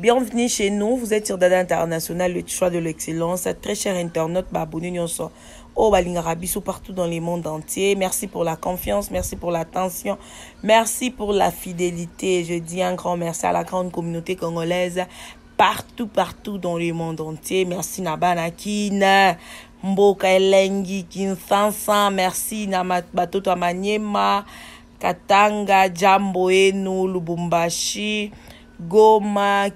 Bienvenue chez nous, vous êtes sur Dada International, le choix de l'excellence. Très cher internaute, abonnez nous au Balingarabiso partout dans le monde entier. Merci pour la confiance, merci pour l'attention, merci pour la fidélité. Je dis un grand merci à la grande communauté congolaise partout dans le monde entier. Merci Nabanakina, Mboka Elengi, Kinsansa, merci Batoto Maniema, Katanga, Jamboenu, Lubumbashi, Goma,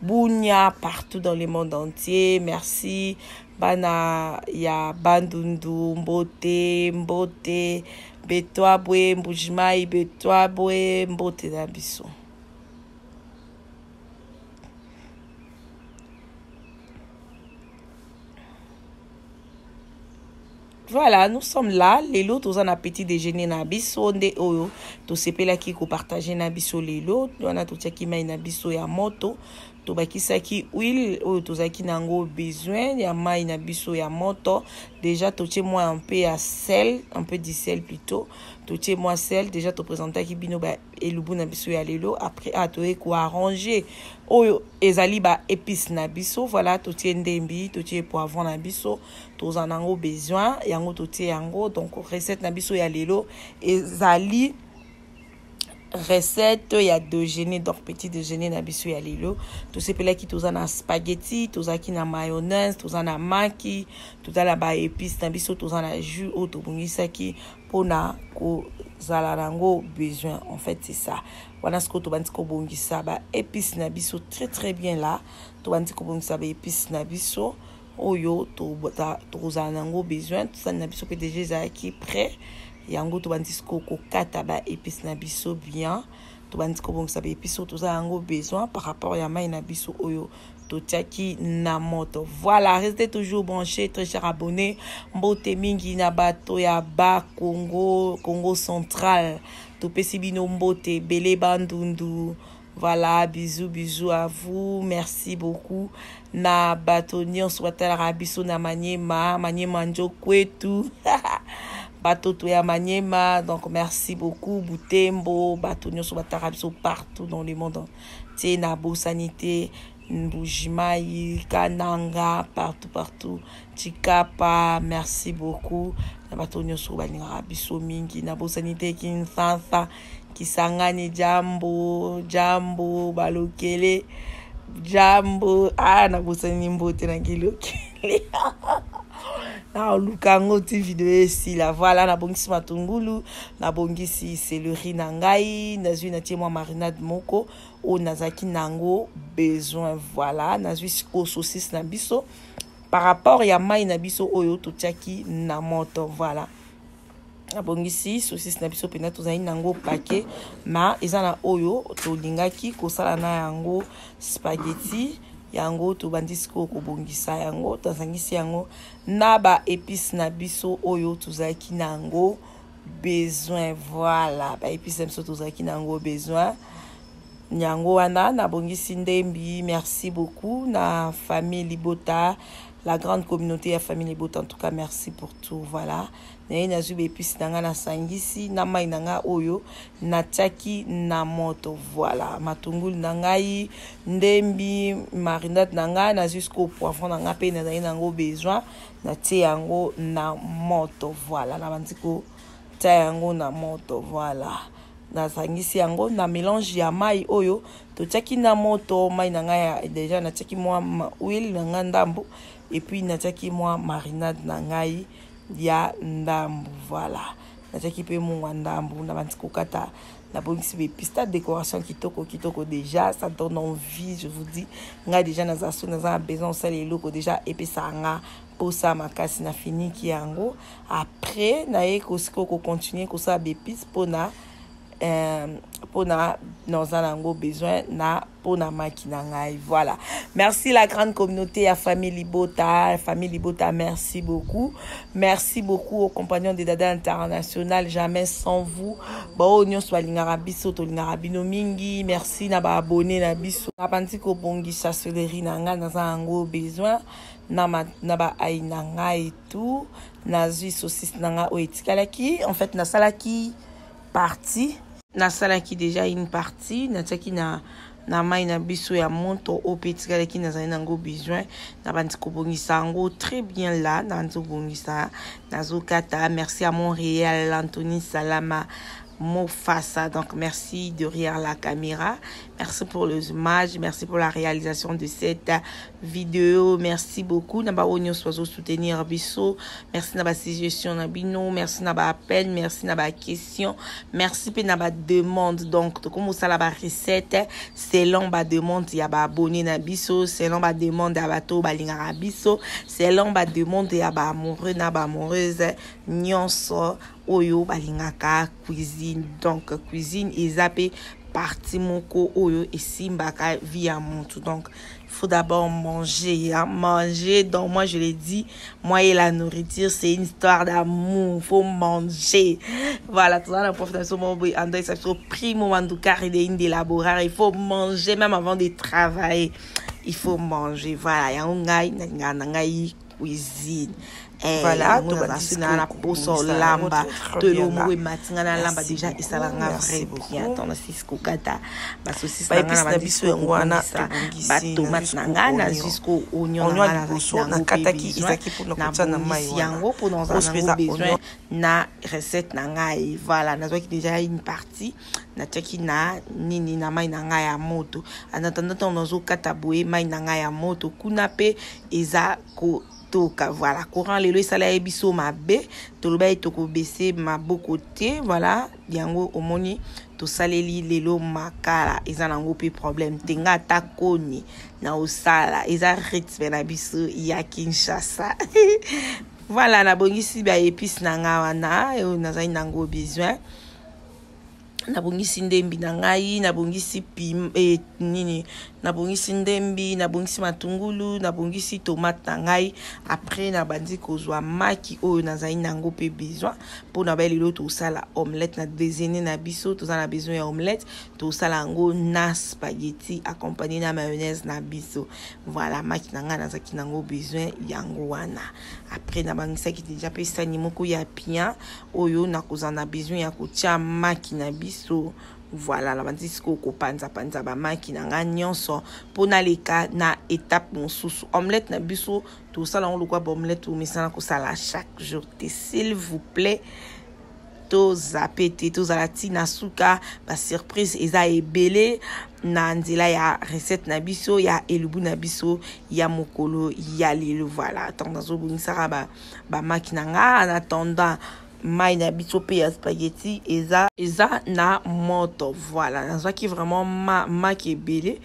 Bunia, partout dans le monde entier. Merci. Bana ya Bandundu, Mbote, Betwabwe, Mbujimai, Betwabwe, Mbote Nabiso. Voilà, nous sommes là. Les lots, tous en appétit déjeuner nabiso, nde oyo, to sepela ki ko partager nabiso les lots, on a tout ça qui m'a nabiso ya moto, to bakisa ki huile, oyo to zaki nango besoin, ya mai nabiso ya moto, déjà to tche moi un peu à sel, un peu de sel plutôt, to tche moi sel, déjà to présenter ki bino ba elubu nabiso ya lelo, après à to ko arranger, oyo ezali ba épices nabiso, voilà, to tche ndembi, to tche poivron nabiso, to zanango besoin, yango to tche yango, donc recette nabiso ya lelo, ezali recette ya déjeuner, donc petit déjeuner nabiso ya lelo, to sepela ki to zana spaghetti, to zaki na mayonnaise, to zana maki, to zana ba épices nabiso, to zana jus, o to bungisa ki pona ko zala nango besoin, en fait c'est ça. Voilà ce que tu vas dire bongisa ba épices nabiso très bien là, tu vas dire bongisa ba épices nabiso oyo to zala nango besoin, tout ça nabiso que déjà qui prêt. Yango to bandisco ko kata ba épices na biso bien to bandisco bon ça ba épices to za yango besoin par rapport ya mai na biso oyo to tiaki na moto. Voilà, restez toujours branchés, très chers abonnés. Mbote mingi na bato ya ba Congo central. To pesi bino mbote belé bandundu. Voilà, bisous à vous. Merci beaucoup. Na bato nyonso batala biso na Maniema njo kwetu. Batoto ya Maniema, donc merci beaucoup. Butembo, bato nyonso batarabiso partout dans le monde entier. Nabo sanité, Mbujimai, Kananga, partout. Chikapa, merci beaucoup. Bato nyonso batarabiso mingi. Nabo sanité, Kinsansa, Kisangani, Jambo, Balokele, Jambo. Ah, nabo sanité mbote na kilokele. Na lukango ti vidéo ici là, voilà, na bongisi matungulu, na bongisi céleri na ngai, na zui na tie moi marinade moko o nazaki nango besoin, voilà, na zui ko saucisse na biso par rapport ya mai na biso oyo to tiaki na moto, voilà. Na bongisi saucisse na biso pena to zai nango paquet, ma ezana oyo to lingaki ko sala na yango spaghetti. Yango to bandisco ko bongisa yango tazangisi yango na ba épices na biso oyo tozaki nango besoin, voilà, ba épices na biso tozaki nango besoin nyango wana na bongisi ndembi. Merci beaucoup na famille Libota, la grande communauté ya famille Libota, en tout cas merci pour tout, voilà. Na zuba épices nanga na sangisi na mai nanga oyo na tiaki na moto, voilà, matungulu nangai, ndembi, marinade nanga na jusqu'au poivron nanga pe na nango besoin na tie yango na moto, voilà, na bandiko tia yango na moto, voilà. Na sangisi yango na mélange ya mai oyo to tiaki na moto, mai nanga ya déjà na tiaki moi huile nanga ndambo et puis na tiaki moi marinade nangai ya ndambu, voilà, na tiaki pe mon ndambu na bandiko kata na bongisi be pista décoration kitoko déjà, ça donne envie, je vous dis. Nga déjà na zaso na besoin ça les locaux déjà et puis ça nga pour ça makasi na fini ki yango après na ye ko continuer ko ça be piste pona dans un besoin na pona makina ngai, voilà. Merci la grande communauté ya famille Libota, merci beaucoup aux compagnons de Dada International, jamais sans vous. Bon nyonso balingara biso to lingara bino mingi, merci na ba abonné na biso na panti ko bongisa céleri nanga na zango besoin na ba ai nanga et tout na zui saucisse nanga o etikalaki, en fait na salaki partie na salaki déjà une partie na taki na na mai na biso ya monto o petit kala ki nazali nango besoin na bandi ko bongisa ngo très bien là na nzo bongisa nazo kata. Merci à Montréal, Anthony Salama Mofassa, donc merci derrière la caméra, merci pour les images, merci pour la réalisation de cette vidéo, merci beaucoup naba onyo sozo soutenir biso, merci naba suggestion na bino, merci naba appel, merci naba question, merci pe naba demande. Donc comme ça la recette selon ba demande ya ba abonné na biso, selon ba demande ya bato balinga biso, selon ba demande ya ba amoureux na ba amoureuse nyonso oyo balingaka cuisine. Donc cuisine ezape partie moko oyo esimbaka via montu. Donc il faut d'abord manger, hein? Manger. Donc moi je l'ai dit, moi et la nourriture c'est une histoire d'amour, faut manger. Voilà, tout ça la profession mon boy andai ça faut primo mandukari de laborer, il faut manger même avant de travailler. Il faut manger. Voilà, ya ngai na ngai cuisine. Voilà, tout va na poso lamba to lo mwe matinga na lamba déjà esalanga vrai bien ton sisco kata ba saucisse na biso ngwana ba tomate na ngana jusqu'au oignon na na kata ki izaki pour na kutana mai yango pour dans un besoin na recette na ngai. Voilà, na qui déjà une partie na teki na nini na mai na ngai ya moto en attendant on kata boye mai na ngai ya moto kuna pe eza ko toka. Voilà, courant lelo sala ebiso mabe to loba etoko bese maboko te. Voilà, yango omoni to saleli lelo makala eza nango pe problème tenga ta koni na osala eza rythme na biso ya Kinshasa. Voilà, na bongisi ba épices na nga wana e nazai nango besoin. Nabongisi ndembi na ngai, nabongisi nini, nabongisi ndembi, nabongisi matungulu, nabongisi tomate na ngai. Après nabandi kozwa maki oyo nazali nango pe besoin pour na ba lelo to sala omelette na déjeuner na biso, to na besoin ya omelette, to sala ngo na spaghetti accompagné na mayonnaise na biso. Voilà, maki na ngai nazaki nango besoin yango wana. Après nabangisa ki déjà pe sani moko ya pia oyo na kozana besoin ya kotia maki na biso. Voilà, la bandisco ko panza ba maki na nga nyonso pona leka na étape mosusu. Omelette na biso tout ça là on le quoi omelette ou misana ko sala chaque jour, s'il vous plaît. To zapete to zalati na suka ba surprise eza ebele na nzela ya recette na biso ya elubu na biso ya mokolo ya lelo. Voilà, tandazo bungisa ba maki na nga en attendant mai na biso pe ya spaghetti eza na moto. Voilà, nazwa ki vraiment maki ebele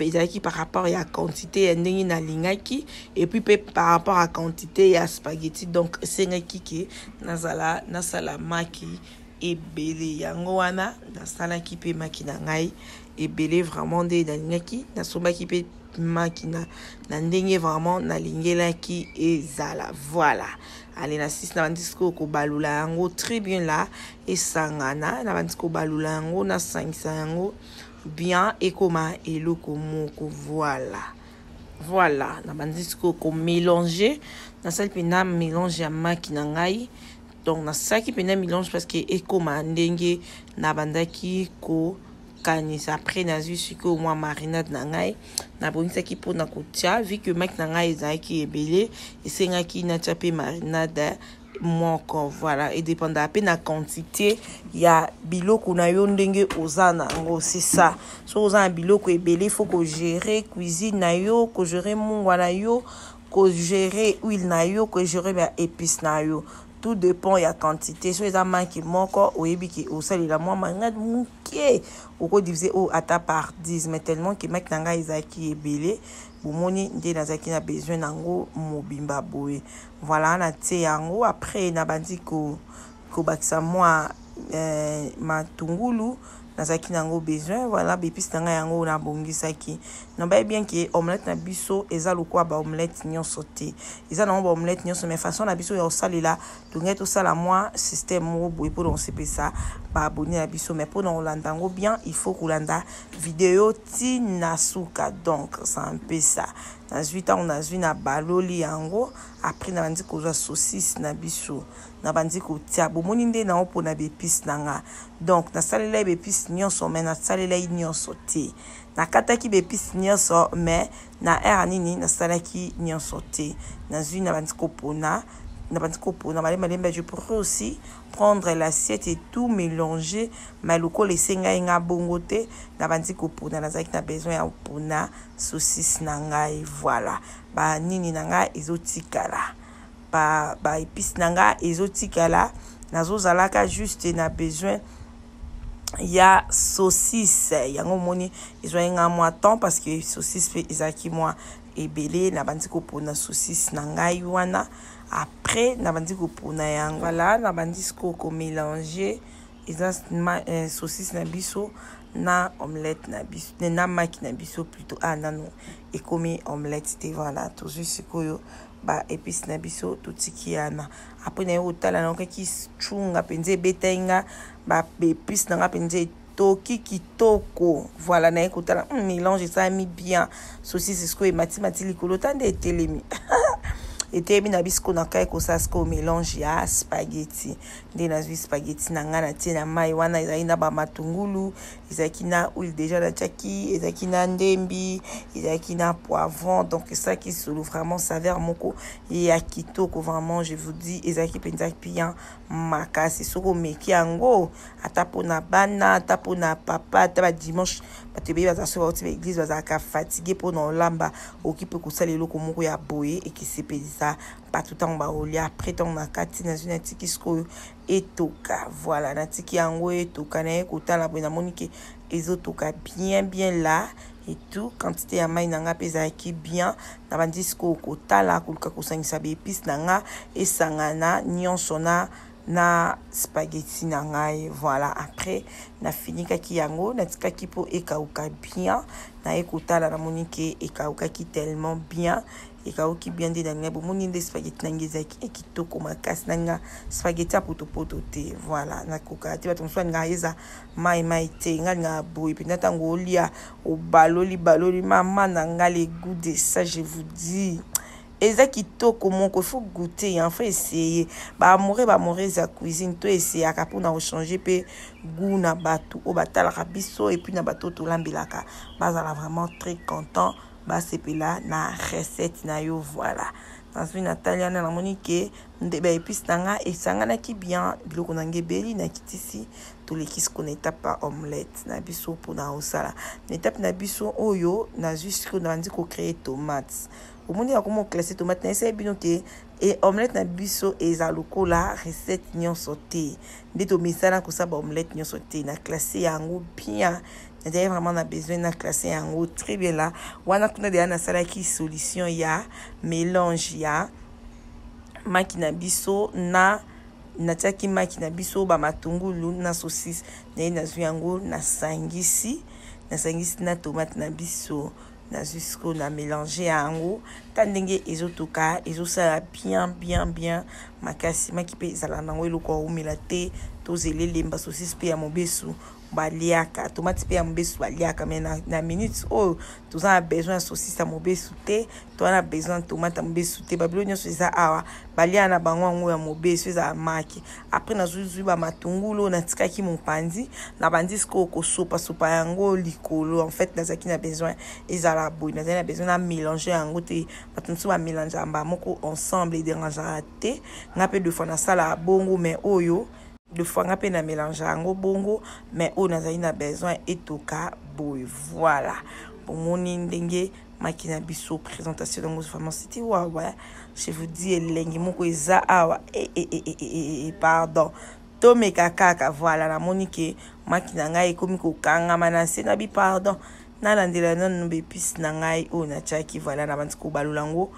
ezalaki par rapport ya quantité ya ndenge na lingaki et puis pe par rapport à quantité ya spaghetti. Donc esengaki ke nasala maki ebele yango wana nasalaki pe maki na ngai ebele vraiment nde nalingaki nasombaki pe maki na ndenge vraiment nalingelaki ezala. Voilà, allez na 6 na bandisco ko balula yango très bien là et sangana na bandisco balula yango na sangisa yango bien et koma eloko moko. Voilà, na bandisco ko mélanger na sali pena mélange ya maki na ngai. Donc na saki pena mélange parce que ekoma ndenge na bandaki ko kanisa. Après nazu siko moi marinade na ngai na bongisaki po na kotia vu que maki na ngai ezaki ebele esengaki na tia pe marinade moko. Voilà, et dépendant pe na quantité ya biloko na yo ndenge ozana ngo. C'est ça, so ozana biloko ebele faut ko gérer cuisine na yo, ko gérer mungwa na yo, ko gérer huile na yo, ko gérer ba épices na yo. Tout dépend ya quantité. So eza manki moko oyebi ki osali la moi marinade muke oko diviser o ata par 10 mais tellement que mak nanga ezaki ebele bomoni nde nazaki na besoin nango mobimba boye. Voilà, na tie yango après na bandi ko bakisa moi matungulu nazaki nango besoin. Voilà, bepis nanga yango na bongisaki na ba bien que omelette na biso eza lokwa ba omelette nyonso te eza na ba omelette nyonso mais façon na biso ya osalela tunget osala moi système mo boye pour on se ça ba abonné na biso mais pour on landa ngo bien il faut kolanda vidéo ti na suka. Donc c'est un peu ça. Na 8 ans on a vu na baloli yango après na bandi ko za saucisse na biso na bandi ko tia bomoni nde na opo na bepis nanga. Donc na salela bepis nyonso mais na salela nyonso te nakataki ba épice nyonso mais na era nini nasalaki nyonso te nazwi na bandiko pona malemba je pourrais aussi prendre l'assiette et tout mélanger maloko laisser nga bongo te na bandiko pona nazaki na besoin ya pona saucisse na ngai voilà ba nini na ngai ezotikala ba épice na ngai ezotikala nazozalaka juste na besoin ya saucisse yango moni ezoyenga mwa temps parce que saucisse pe ezaki mwa ebele na bandiko pona saucisse na ngai wana après na bandiko pona yango voilà na bandiko ko mélanger eza saucisse na biso na omelette na biso na maki na biso plutôt nano ekomi omelette te voilà toujours sikoyo ba épice na biso totiki yana après na otala na okaki chunga penze betenga ba épice na penze toki kitoko voilà na ekotala mélange ça mis bien saucisse sko et mati likolo tande etelemi etelemi na bisko na kai ko sasko mélange ya spaghetti nde nazwi spaghetti na ngana tie na mai wana ezali na ba matungulu ezaki na huile déjà na tchaki ezaki na ndembi ezaki na poivron donc ça qui solo vraiment saveur moko ya kitoko vraiment je vous dis ezaki penza bien makasi soko meki yango ata pona bana ata pona papa ata ba dimanche batebe baza so ba église baza ka fatigué pona olamba okipe kusala eloko moko ya boye ekisepelisa pas tout temps ba olia après ton na kati na une tiki sko etoka voilà na tiki yango etoka na ekotala bona monike ezotoka bien là et tout quantité ya mai nanga pesa ki bien na bandisco kotala koluka kosangisa ba épice nanga esangana nyonso na spaghetti na ngai voilà après na fini kaki yango na tikaki po ekauka bien na ekotala na monike ekauka ki tellement bien ekauki bien de na ngabo moni nde spaghetti na ngezaki ekitoko makasi na spaghetti apoto te voilà na koka te bato mso nga eza mai te nga boy pe natango olia baloli mama na nga le goût de ça je vous dis eza kitoko moko faut goûter en fait essayer ba amoureux za cuisine to essayer aka pona changer pe goût na bato o batala biso et puis na bato to lambelaka bazala vraiment très content basepela na recette na yo voilà dans une Natalia na monique nde ba épice nanga esangana ki bien biloko na ngebeli na kitisi to lekis ko na étape omelette na biso pona osala na étape na biso oyo na juste ko na ndiko créer tomates omoni akomo classer tomate na ese bino te et omelette na biso eza lokola recette nyonso te nde to misala ko sa ba omelette nyonso te na classer yango bien d'ailleurs vraiment on a besoin de classer en haut très bien là wana kuna de na sala ki solution ya mélange ya makina biso na taki makina biso ba matungulu na saucisse na zwiango na sangisi na tomate na biso na jusqu'au na mélanger yango tandenge ezotoka ezosala bien makasi makipe zala nango eloko omela te tozele lemba saucisse pe ya mobesu baliaka tomate pe ya mobesu baliaka mais na minutes oh tous a besoin saucisse ya mobesu te to na besoin tomate ya mobesu te babilo nyonso eza awa balia na bango ngo ya mobesu eza maki après na zuzu ba matungulu na tikaki mopanzi na bandisco kosopa yango likolo en fait nazaki na besoin ezala boy nazaki na besoin na mélanger yango te batumsu ba mélanger amba moko ensemble et dérangeara te ngape deux fois na sala bongo mais oyo de fois nga pe na mélange yango bongo mais on a na besoin etoka boy voilà bomoni ndenge makina biso présentation donc vraiment c'était ouais je vous dis elengi moko eza awa pardon to meka kaka voilà la monique makina ngai ekomi kokanga manase na bi pardon na landela non be épice na ngai o na chaki voilà na bandiko balolango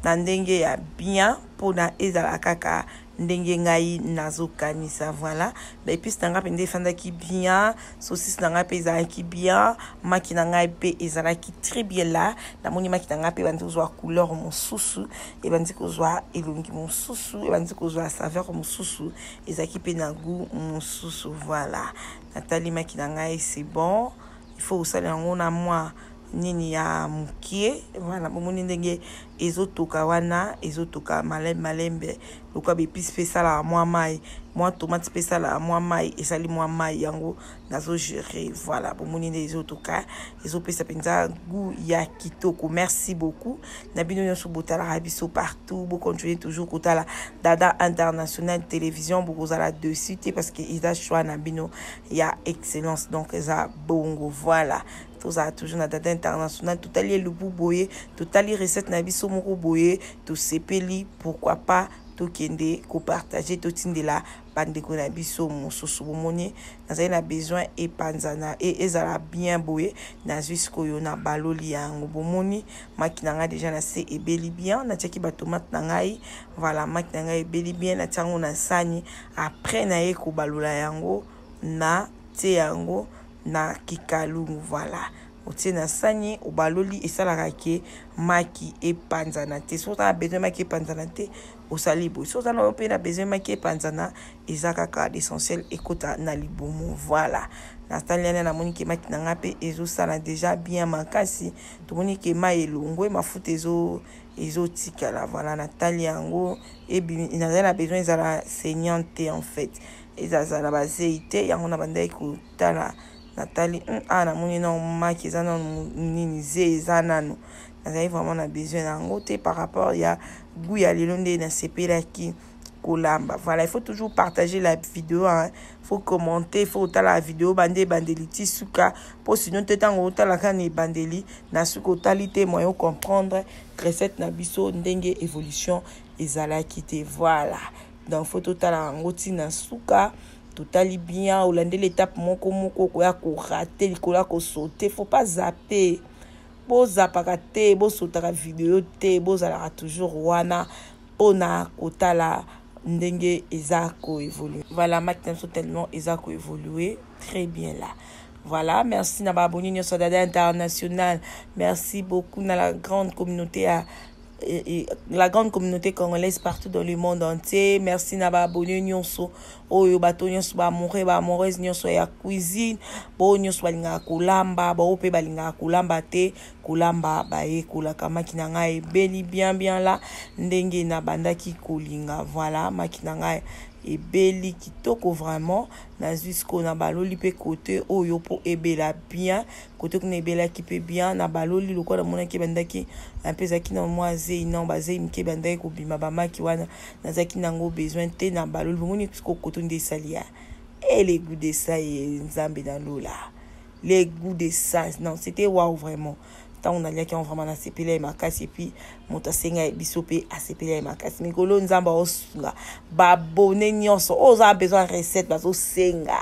na ndenge ya bien pona ezala kaka ndenge ngai nazokanisa voilà ba épice nanga pende fandaki bien saucisse nanga pe ezalaki bien maki nanga pe ezalaki très bien là na moni maki nanga pe bandi kozwa couleur mosusu e bandi kozwa elongi mosusu e bandi kozwa saveur mosusu ezalaki pe na goût mosusu voilà Nathalie maki nanga c'est bon il faut aussi aller en a moi nini ya mukie voilà bomoni ndenge ezotoka wana ezotoka malembe loka bepisi pe sala mwa mai mwa tomate pe sala mwa mai esali mwa mai yango nazo gérer voilà bomoni ndenge ezotoka ezopesa penza goût ya kitoko. Merci beaucoup na bino nyonso botala biso partout bo continuer toujours kotala Dada International Télévision bokozala dessus te parce que eza choix na bino ya excellence donc eza bongo voilà. Tous a toujours na Dada International tout allié le boye tout allié recette na biso moko boye tout sepeli pourquoi pas tout kende ko partager tout tindela bandeko na biso mosusu bomoni nazali na besoin et panzana et ezala bien boye na jusqu'au yo na baloli yango bomoni maki nanga déjà na se ebeli bien na tiaki ba tomate na ngai voilà maki nanga ebeli bien na tiango na sani après na ye ko balola yango na te yango na kikalungu voilà otie na sani obaloli esalaka ke maki epanzana te so ta besoin maki epanzana te osali boy so ta no pe na besoin maki epanzana ezaka ka l'essentiel ekota na libomo voilà na staliana na moni ke maki nanga pe ezo sala déjà bien makasi to moni ke mai elongwe mafuta ezo tikala voilà na tali yango et ina na besoin ezala saignante en fait ezala ba zeite yango na bandai ko tala Nathalie na moni na maki eza na nini ze eza nano nazali vraiment na besoin nango te par rapport ya goût ya lelo nde na sepelaki kolamba voilà il faut toujours partager la vidéo hein. Faut commenter faut tala la vidéo bandeli ti suka po sinon te tango tala kani bandeli na suka tali te moyen comprendre recette na biso ndenge évolution ezalaki te voilà donc faut tala ngoti na suka totali bien olande l'étape moko koya ko rater likola ko sauter faut pas zapper bo zapaka te bo sautaka vidéo te bo zala toujours wana pona kotala ndenge ezako évoluer voilà maintenant tellement ezako évoluer très bien là. Voilà, merci na ba abonné nyonso Dada International. Merci beaucoup na la grande communauté la grande communauté congolaise partout dans le monde entier. Merci na ba abonné nyonso oyo bato nyonso ba amoureuse nyonso ya cuisine bo nyonso balinga kolamba ba ope balinga kolamba te kolamba ba ekolaka makina ngai beli bien là ndenge na bandaki kolinga voilà makina ngai ebeli kitoko vraiment na jusqu'au na baloli pe côté oyo po ebela bien côté ko ebela ki pe bien na baloli lokwa na mona ki bandaki un peu zaki na moise non bazé mke bandaki ko bima ba maki wana na zaki nango besoin te na baloli ngoni ko koto nde salia et les goûts de ça et nzambe dans l'eau là les goûts de ça non c'était waouh vraiment tant on allait qui on vraiment na sepela makasi et puis moto senga bisope a sepela makasi mikolo nzamba osunga ba bonne nyonso oza besoin recette bazo senga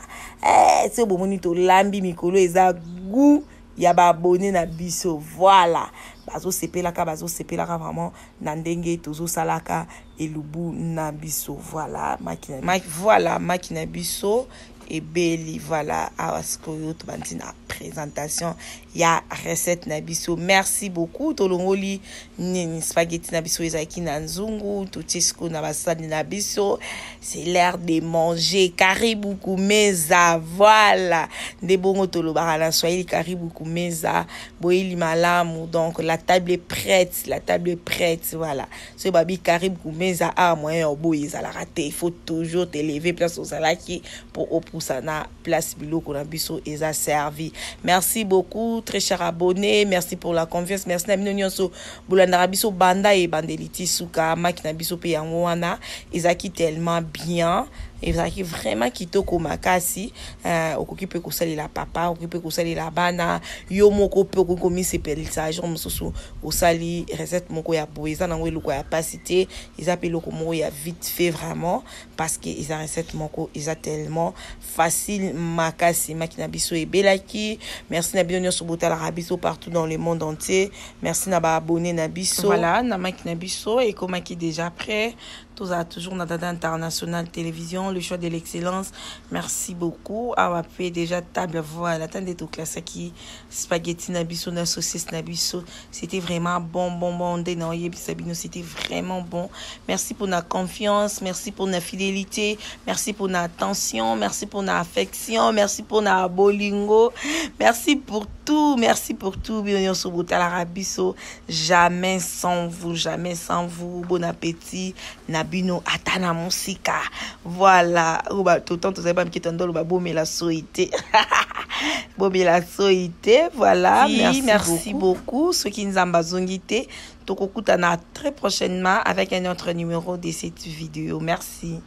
c'est bon monito lambi mikolo eza goût ya ba bonne na biso voilà bazo sepela ka vraiment na ndenge tozo salaka elubu na biso voilà makina biso et beli voilà awaskoyo to bantina présentation ya recette na biso. Merci beaucoup tolongoli ni spaghetti na biso ezaki na nzungu to tisko na basani na biso c'est l'heure de manger karibu kumeza voilà de bongo tolobaka na Swahili karibu kumeza boili malamu donc la table est prête voilà so babi karibu kumeza a moyen oboyi ezala raté il faut toujours te lever place aux salaki pour opusana place biloko na biso eza servi. Merci beaucoup très cher abonné, merci pour la confiance, merci na bino nyonso bolanda biso banda e bandeliti suka makina biso pe yango wana ezaki tellement bien ezaki vraiment kitoko makasi okoki pe kosalela papa okoki pe kosalela bana yo moko pe okomi sepelisa jour mosusu osali recette moko ya boeza nango eloko ya pasité eza pe eloko moko ya vite fait vraiment parce que eza recette moko eza tellement facile makasi makina biso ebelaki. Merci na bino nyonso botala biso partout dans le monde entier. Merci na ba abonné na biso voilà na makina biso et comme qui déjà prêt tous a toujours na Dada International Télévision le choix de l'excellence. Merci beaucoup a fait déjà table voilà attendez tout classe qui spaghetti na biso na saucisse na biso c'était vraiment bon dénoyé bisabino c'était vraiment bon. Merci pour la confiance, merci pour la fidélité, merci pour la attention, merci pour la affection, merci pour la bolingo, merci pour tout. Merci pour tout. Bienvenue sur Boutala Rabiso. Jamais sans vous. Jamais sans vous. Bon appétit. Nabino atana musika. Voilà. Tout le temps, tu sais pas qui t'en donne. Bon, mais la soïté. Bon, mais la soïté. Voilà. Merci beaucoup. Ceux qui nous ont bazongité. Toko Koutana très prochainement avec un autre numéro de cette vidéo. Merci.